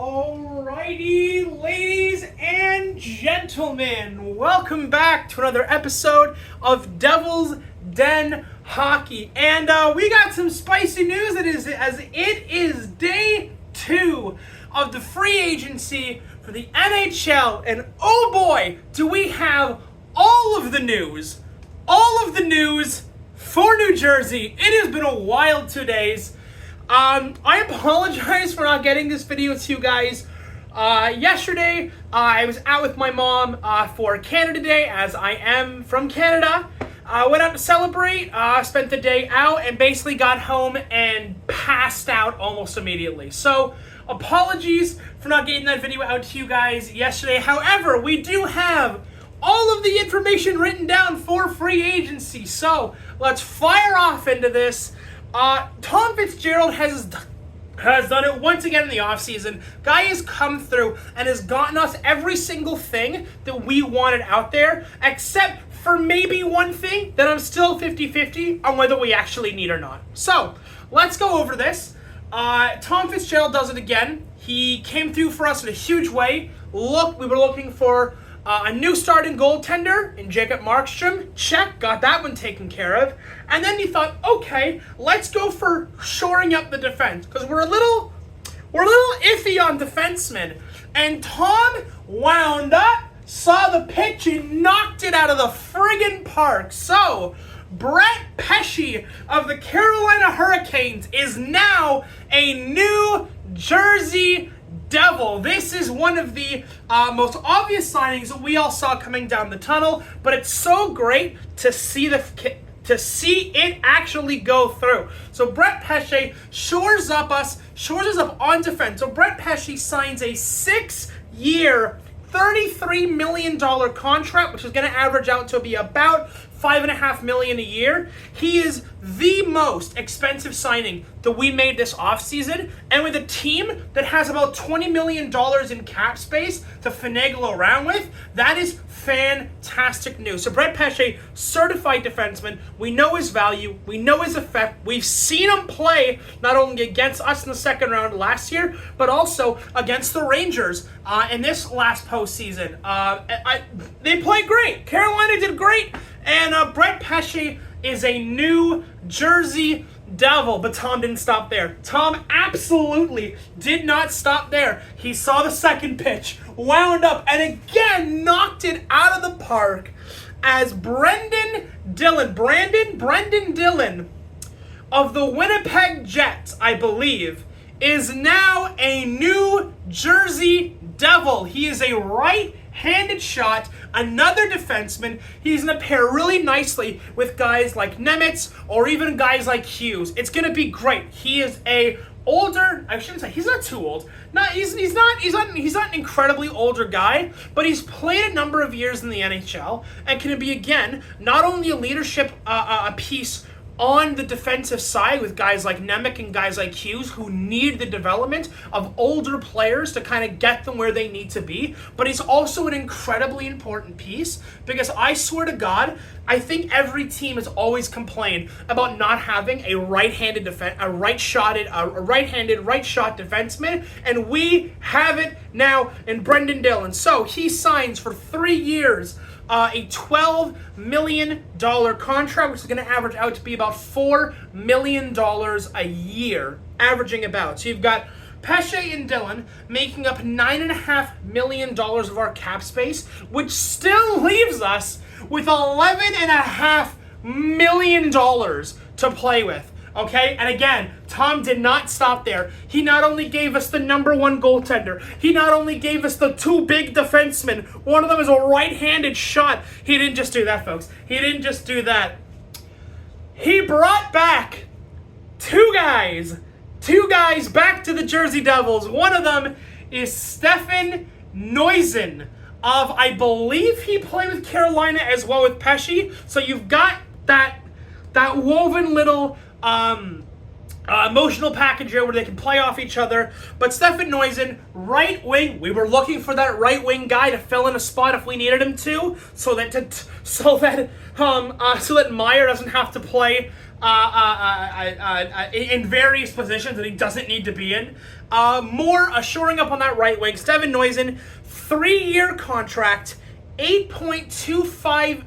Alrighty, ladies and gentlemen, welcome back to another episode of Devil's Den Hockey. And we got some spicy news as it is day 2 of the free agency for the NHL. And oh boy, do we have all of the news for New Jersey. It has been a wild 2 days. I apologize for not getting this video to you guys yesterday. I was out with my mom for Canada Day, as I am from Canada. Went out to celebrate, spent the day out, and basically got home and passed out almost immediately. So, apologies for not getting that video out to you guys yesterday. However, we do have all of the information written down for free agency. So, let's fire off into this. Tom Fitzgerald has done it once again in the offseason. Guy has come through and has gotten us every single thing that we wanted out there, except for maybe one thing that I'm still 50-50 on whether we actually need or not. So, let's go over this. Tom Fitzgerald does it again. He came through for us in a huge way. We were looking for a new starting goaltender in Jacob Markstrom. Check, got that one taken care of. And then he thought, okay, let's go for shoring up the defense, because we're a little iffy on defensemen. And Tom wound up, saw the pitch, and knocked it out of the friggin' park. So, Brett Pesce of the Carolina Hurricanes is now a New Jersey Devil. This is one of the most obvious signings that we all saw coming down the tunnel, but it's so great to see it actually go through. So Brett Pesce shores us up on defense. So Brett Pesce signs a 6-year, $33 million contract, which is going to average out to be about $5.5 million a year. He is the most expensive signing that we made this offseason, and with a team that has about $20 million in cap space to finagle around with, that is fantastic news. So Brett Pesce, certified defenseman. We know his value. We know his effect. We've seen him play not only against us in the second round last year, but also against the Rangers in this last postseason. They played great. Carolina did great. And Brett Pesce is a New Jersey Devil. But Tom didn't stop there. Tom absolutely did not stop there. He saw the second pitch, wound up, and again knocked it out of the park as Brendan Dillon of the Winnipeg Jets, I believe, is now a New Jersey Devil. He is a right-handed shot, another defenseman. He's going to pair really nicely with guys like Nemitz or even guys like Hughes. It's going to be great. He is a older, I shouldn't say, he's not too old. He's not an incredibly older guy, but he's played a number of years in the NHL and can be, again, not only a leadership piece on the defensive side with guys like Nemec and guys like Hughes who need the development of older players to kind of get them where they need to be, but he's also an incredibly important piece because I swear to God, I think every team has always complained about not having a right-handed right shot defenseman, and we have it now in Brendan Dillon. So he signs for 3 years. A $12 million contract, which is going to average out to be about $4 million a year, averaging about. So you've got Pesce and Dillon making up $9.5 million of our cap space, which still leaves us with $11.5 million to play with. Okay, and again, Tom did not stop there. He not only gave us the number 1 goaltender, he not only gave us the 2 big defensemen, one of them is a right-handed shot. He didn't just do that, folks. He didn't just do that. He brought back two guys back to the Jersey Devils. One of them is Stefan Noisen of, I believe he played with Carolina as well with Pesce. So you've got that woven little emotional package here where they can play off each other. But Stefan Noisen, right wing, we were looking for that right wing guy to fill in a spot if we needed him to, so that Meyer doesn't have to play in various positions that he doesn't need to be in. More shoring up on that right wing. Steven Neusen, 3-year contract, $8.25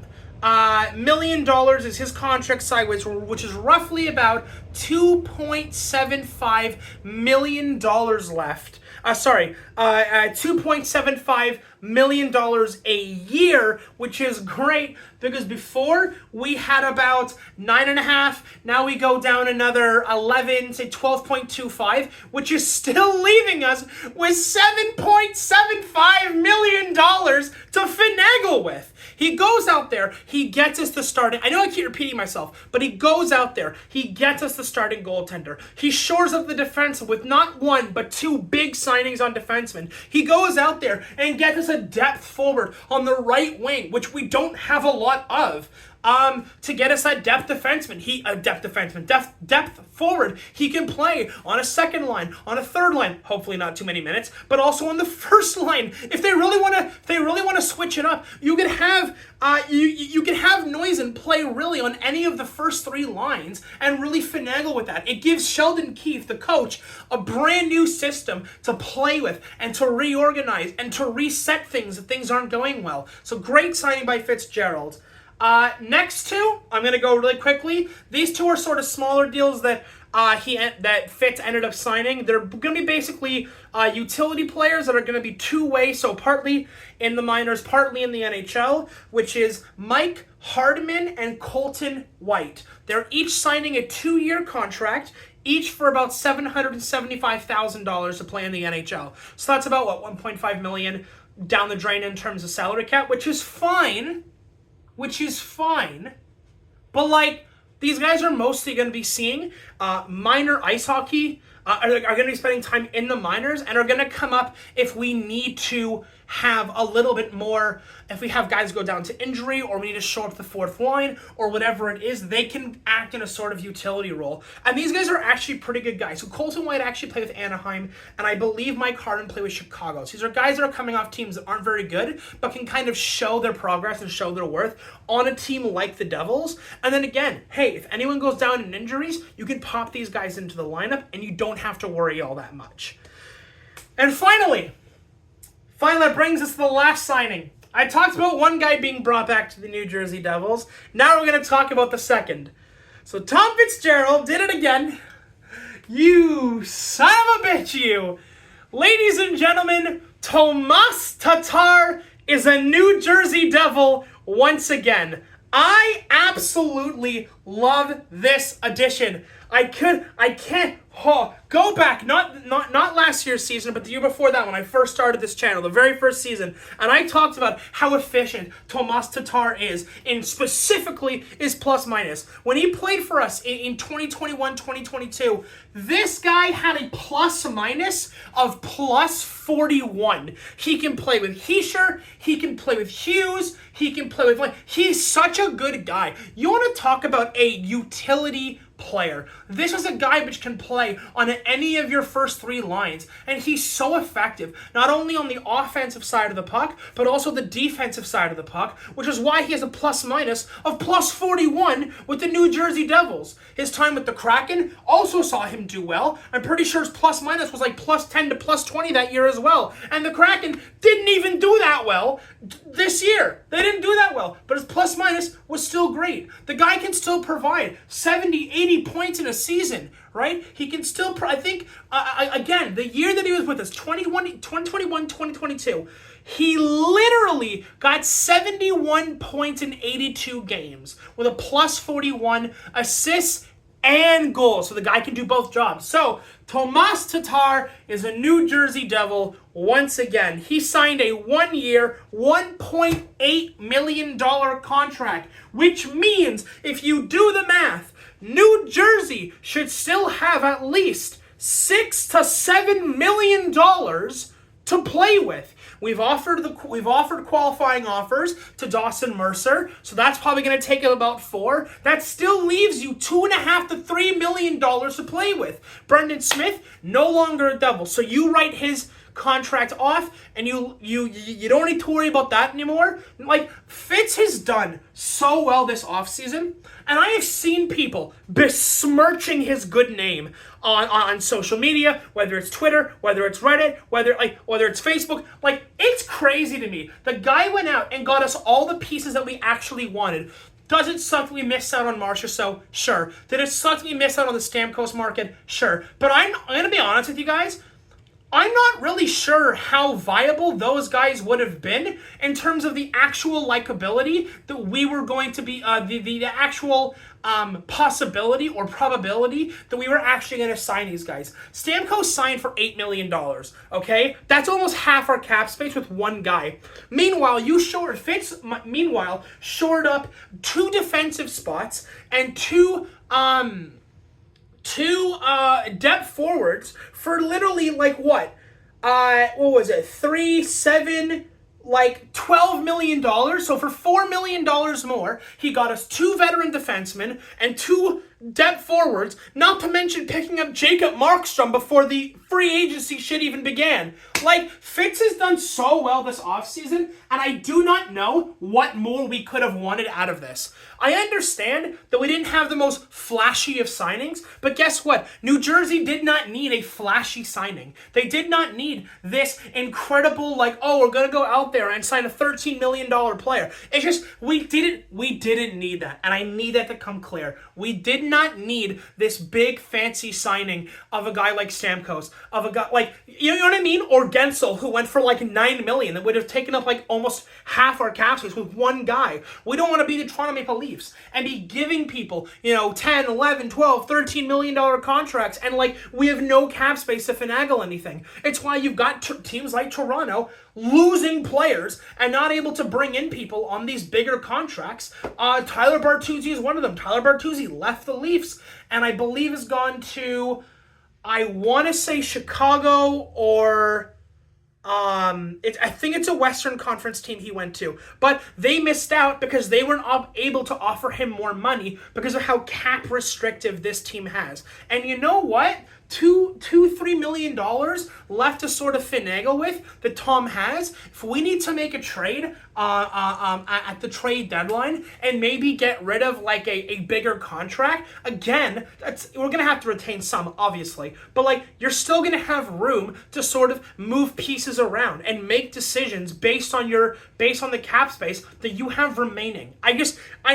million is his contract sideways, which is roughly about $2.75 million left. $2.75 million a year, which is great because before we had about 9.5. Now we go down another 11, say 12.25, which is still leaving us with $7.75 million to finagle with. He goes out there, he gets us the starting. I know I keep repeating myself, but he goes out there, he gets us the starting goaltender. He shores up the defense with not one, but 2 big signings on defensemen. He goes out there and gets us a depth forward on the right wing, which we don't have a lot of. To get us that depth forward. He can play on a second line, on a third line, hopefully not too many minutes, but also on the first line. If they really want to switch it up, you could have Neusen play really on any of the first 3 lines and really finagle with that. It gives Sheldon Keefe, the coach, a brand new system to play with and to reorganize and to reset things if things aren't going well. So great signing by Fitzgerald. Next 2, I'm going to go really quickly. These 2 are sort of smaller deals that Fitz ended up signing. They're going to be basically utility players that are going to be two-way, so partly in the minors, partly in the NHL, which is Mike Hardman and Colton White. They're each signing a 2-year contract, each for about $775,000 to play in the NHL. So that's about, $1.5 million down the drain in terms of salary cap, which is fine. But, these guys are mostly going to be seeing minor ice hockey, are going to be spending time in the minors, and are going to come up if we need to have a little bit more, if we have guys go down to injury, or we need to shore up the 4th line, or whatever it is, they can act in a sort of utility role. And these guys are actually pretty good guys. So Colton White actually played with Anaheim, and I believe Mike Hardman played with Chicago. So these are guys that are coming off teams that aren't very good, but can kind of show their progress and show their worth on a team like the Devils. And then again, hey, if anyone goes down in injuries, you can pop these guys into the lineup, and you don't have to worry all that much. And finally, that brings us to the last signing. I talked about one guy being brought back to the New Jersey Devils. Now we're going to talk about the second. So Tom Fitzgerald did it again. You son of a bitch, you. Ladies and gentlemen, Tomas Tatar is a New Jersey Devil once again. I absolutely love this addition. I can't go back, not last year's season, but the year before that when I first started this channel, the very first season, and I talked about how efficient Tomas Tatar is, and specifically is plus minus. When he played for us in 2021-2022, this guy had a plus minus of plus 41. He can play with Heischer, he can play with Hughes, he can play with... He's such a good guy. You want to talk about a utility player. This is a guy which can play on any of your first 3 lines, and he's so effective, not only on the offensive side of the puck, but also the defensive side of the puck, which is why he has a plus minus of plus 41 with the New Jersey Devils. His time with the Kraken also saw him do well. I'm pretty sure his plus minus was like plus 10 to plus 20 that year as well, and the Kraken didn't even do that well this year. They didn't do that well, but his plus minus was still great. The guy can still provide 70, 80 points in a season, right? He can still, I think, again, the year that he was with us, 2021, 2022, he literally got 71 points in 82 games with a plus 41 assists and goals. So the guy can do both jobs. So Tomas Tatar is a New Jersey Devil once again. He signed a 1-year, $1.8 million contract, which means if you do the math, New Jersey should still have at least $6 to $7 million to play with. We've offered qualifying offers to Dawson Mercer, so that's probably going to take him about 4. That still leaves you $2.5 to $3 million to play with. Brendan Smith, no longer a Devil, so you write his contract off, and you don't need to worry about that anymore. Like, Fitz has done so well this offseason, and I have seen people besmirching his good name on social media, whether it's Twitter, whether it's Reddit, whether it's Facebook. Like, it's crazy to me. The guy went out and got us all the pieces that we actually wanted. Does it suck that we missed out on Marchessault? Sure. Did it suck that we missed out on the Stamkos market? Sure. But I'm going to be honest with you guys. I'm not really sure how viable those guys would have been in terms of the actual likability that we were going to be, the actual possibility or probability that we were actually going to sign these guys. Stamkos signed for $8 million, okay? That's almost half our cap space with one guy. Meanwhile, Fitz shored up 2 defensive spots and two depth forwards for literally what was it? 3, 7, $12 million. So for $4 million more, he got us 2 veteran defensemen and 2 depth forwards, not to mention picking up Jacob Markstrom before the free agency shit even began. Fitz has done so well this offseason, and I do not know what more we could have wanted out of this. I understand that we didn't have the most flashy of signings, but guess what? New Jersey did not need a flashy signing. They did not need this incredible, we're going to go out there and sign a $13 million player. It's just, we didn't need that, and I need that to come clear. We did not need this big fancy signing of a guy like Stamkos, of a guy you know what I mean? Or Gensel, who went for $9 million. That would have taken up almost half our cap space with one guy. We don't want to be the Toronto Maple Leafs and be giving people, 10, 11, 12, $13 million contracts, and we have no cap space to finagle anything. It's why you've got teams like Toronto losing players and not able to bring in people on these bigger contracts. Tyler Bertuzzi is one of them. Tyler Bertuzzi left the Leafs and I believe has gone to, I want to say Chicago or I think it's a Western Conference team he went to, but they missed out because they weren't able to offer him more money because of how cap restrictive this team has. And you know what? $3 million left to sort of finagle with that Tom has. If we need to make a trade at the trade deadline and maybe get rid of a bigger contract, again, we're gonna have to retain some, obviously, but you're still gonna have room to sort of move pieces around and make decisions based on the cap space that you have remaining. I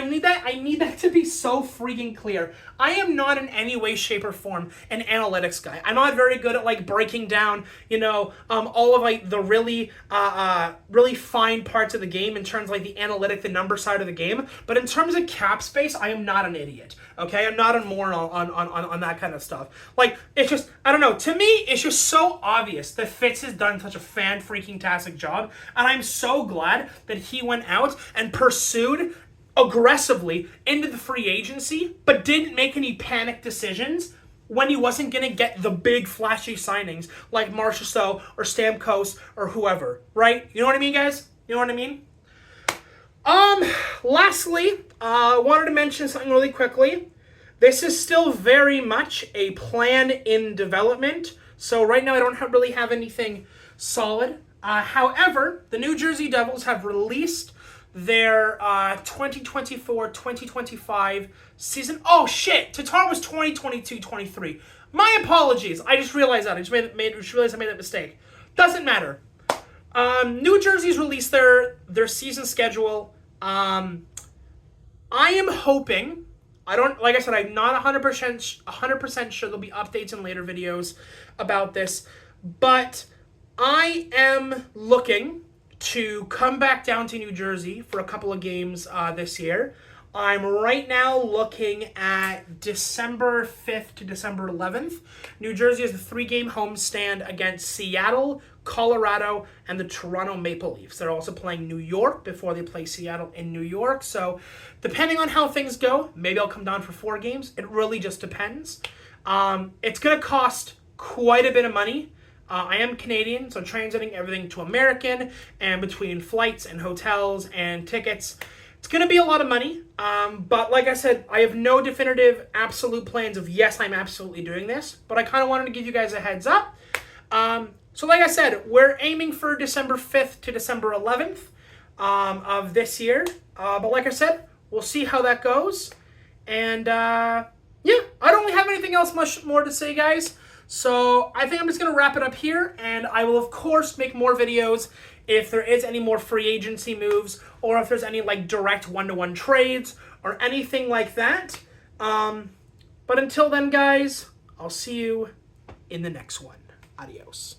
need that to be so freaking clear. I am not in any way, shape, or form an analytics guy. I'm not very good at breaking down, all of the really fine parts of the game in terms of the analytic, the number side of the game. But in terms of cap space, I am not an idiot. Okay, I'm not a moron on that kind of stuff. It's just, I don't know. To me, it's just so obvious that Fitz has done such a fan-freaking-tastic job, and I'm so glad that he went out and pursued aggressively into the free agency, but didn't make any panic decisions when he wasn't going to get the big flashy signings like Marchessault or Stamkos or whoever, right? You know what I mean, guys? You know what I mean? Lastly, wanted to mention something really quickly. This is still very much a plan in development, so right now I don't really have anything solid. However, the New Jersey Devils have released their 2024-2025 season. Oh shit! Tatar was 2022-23. My apologies. I just realized that. I just realized I made that mistake. Doesn't matter. New Jersey's released their season schedule. I am hoping. Like I said, I'm not 100% sure there'll be updates in later videos about this, but I am looking to come back down to New Jersey for a couple of games this year. I'm right now looking at December 5th to December 11th. New Jersey has a 3-game homestand against Seattle, Colorado, and the Toronto Maple Leafs. They're also playing New York before they play Seattle in New York. So depending on how things go, maybe I'll come down for 4 games. It really just depends. It's going to cost quite a bit of money. I am Canadian, so translating everything to American and between flights and hotels and tickets, it's going to be a lot of money. But like I said, I have no definitive absolute plans of yes, I'm absolutely doing this, but I kind of wanted to give you guys a heads up. So like I said, we're aiming for December 5th to December 11th of this year. But like I said, we'll see how that goes. And yeah, I don't really have anything else much more to say, guys. So I think I'm just going to wrap it up here. And I will, of course, make more videos if there is any more free agency moves, or if there's any like direct one-to-one trades or anything like that. But until then, guys, I'll see you in the next one. Adios.